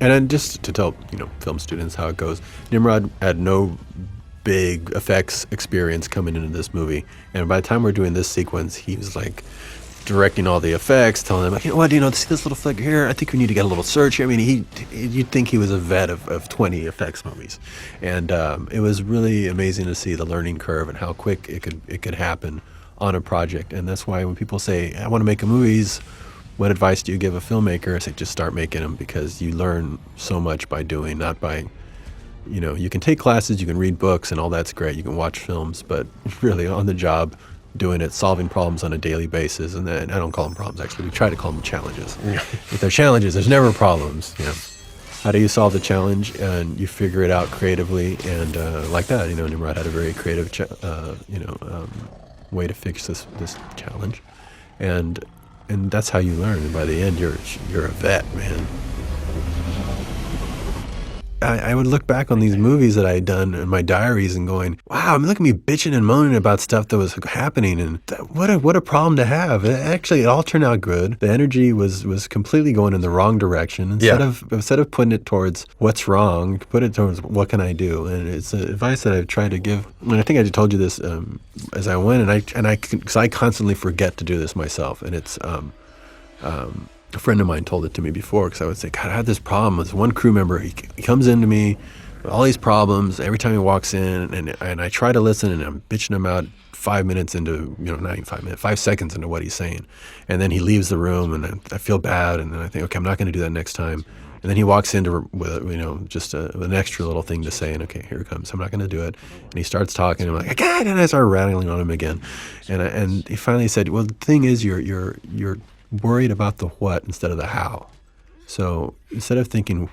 And then just to tell, film students how it goes, Nimrod had no big effects experience coming into this movie. And by the time we're doing this sequence, he was like directing all the effects, telling them, like, see this little flicker here? I think we need to get a little search here. I mean, you'd think he was a vet of 20 effects movies. And it was really amazing to see the learning curve and how quick it could happen on a project. And that's why when people say, I want to make movies, what advice do you give a filmmaker? I say, just start making them, because you learn so much by doing, not by, you can take classes, you can read books, and all that's great. You can watch films, but really on the job, doing it, solving problems on a daily basis. And I don't call them problems, actually. We try to call them challenges. If they're challenges, there's never problems. How do you solve the challenge? And you figure it out creatively, and like that. Nimrod had a very creative, way to fix this challenge, and that's how you learn. And by the end, you're a vet, man. I would look back on these movies that I had done in my diaries and going, wow, look at me bitching and moaning about stuff that was happening, and what a problem to have. It all turned out good. The energy was completely going in the wrong direction. Instead of putting it towards what's wrong, put it towards what can I do. And it's advice that I've tried to give. And I think I told you this as I went, because I constantly forget to do this myself. And it's a friend of mine told it to me before, because I would say, God, I had this problem with one crew member. He comes into me with all these problems every time he walks in, and I try to listen, and I'm bitching him out 5 minutes into, not even 5 minutes, 5 seconds into what he's saying. And then he leaves the room, and I feel bad, and then I think, okay, I'm not going to do that next time. And then he walks in with, just an extra little thing to say, and okay, here it comes. I'm not going to do it. And he starts talking, and I'm like, God, and I start rattling on him again. And he finally said, well, the thing is, you're worried about the what instead of the how. So instead of thinking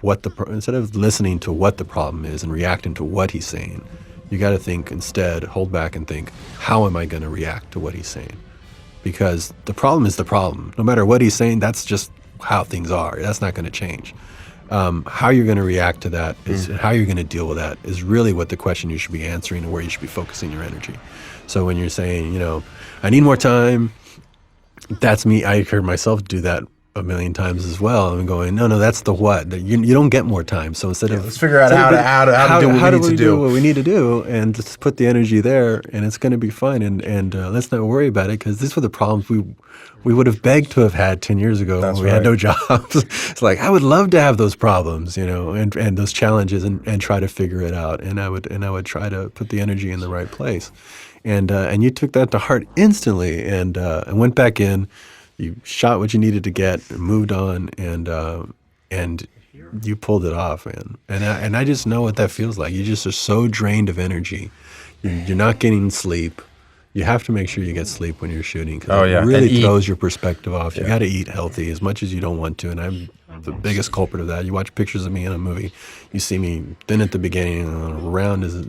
instead of listening to what the problem is and reacting to what he's saying, you got to think instead, hold back and think, how am I going to react to what he's saying? Because the problem is the problem. No matter what he's saying, that's just how things are. That's not going to change. How you're going to react to that is how you're going to deal with that is really what the question you should be answering, and where you should be focusing your energy. So when you're saying, I need more time, that's me. I heard myself do that a million times as well. I'm going, no, that's the what. You don't get more time. So instead of let's figure out how to do what we need to do. What we need to do, and let's put the energy there, and it's going to be fine. And let's not worry about it, because these were the problems we would have begged to have had 10 years ago when we had no jobs. It's like, I would love to have those problems, and those challenges, and try to figure it out. And I would try to put the energy in the right place. And you took that to heart instantly, and went back in. You shot what you needed to get, and moved on, and you pulled it off, man. And I just know what that feels like. You just are so drained of energy. You're not getting sleep. You have to make sure you get sleep when you're shooting, because it really throws your perspective off. You got to eat healthy as much as you don't want to, and I'm the biggest culprit of that. You watch pictures of me in a movie, you see me thin at the beginning, round as a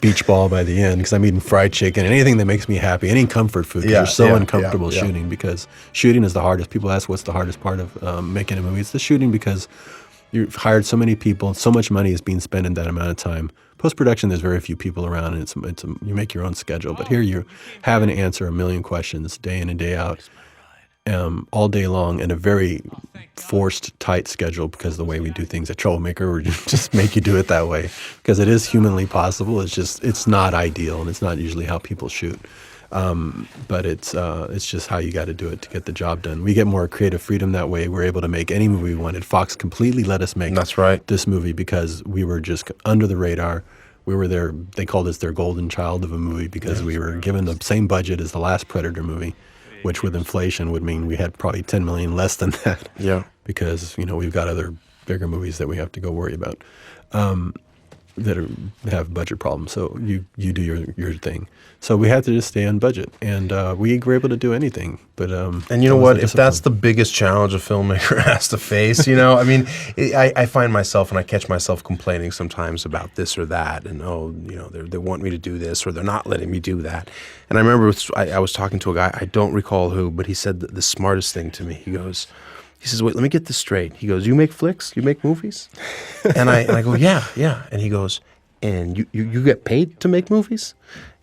beach ball by the end, because I'm eating fried chicken and anything that makes me happy, any comfort food, because you're so uncomfortable shooting, because shooting is the hardest. People ask what's the hardest part of making a movie. It's the shooting, because you've hired so many people, so much money is being spent in that amount of time. Post-production, there's very few people around, and you make your own schedule. But here you're having to answer a million questions day in and day out, all day long, in a very forced, tight schedule, because the way we do things at Troublemaker, we just make you do it that way, because it is humanly possible. It's not ideal, and it's not usually how people shoot. But it's just how you got to do it to get the job done. We get more creative freedom that way. We're able to make any movie we wanted. Fox completely let us make this movie, because we were just under the radar. We were there. They called us their golden child of a movie, because we were given the same budget as the last Predator movie, which with inflation would mean we had probably $10 million less than that. Yeah. Because we've got other bigger movies that we have to go worry about. That have budget problems. So you do your thing. So we had to just stay on budget, and we were able to do anything. But and you know what? If that's the biggest challenge a filmmaker has to face, I mean, I find myself, and I catch myself complaining sometimes about this or that, and they want me to do this, or they're not letting me do that. And I remember I was talking to a guy, I don't recall who, but he said the smartest thing to me. He says, wait, let me get this straight. He goes, you make flicks? You make movies? And I go, yeah. And he goes, and you get paid to make movies?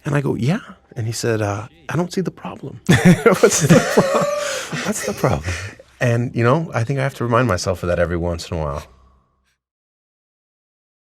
And I go, yeah. And he said, I don't see the problem. What's the problem? And, I think I have to remind myself of that every once in a while.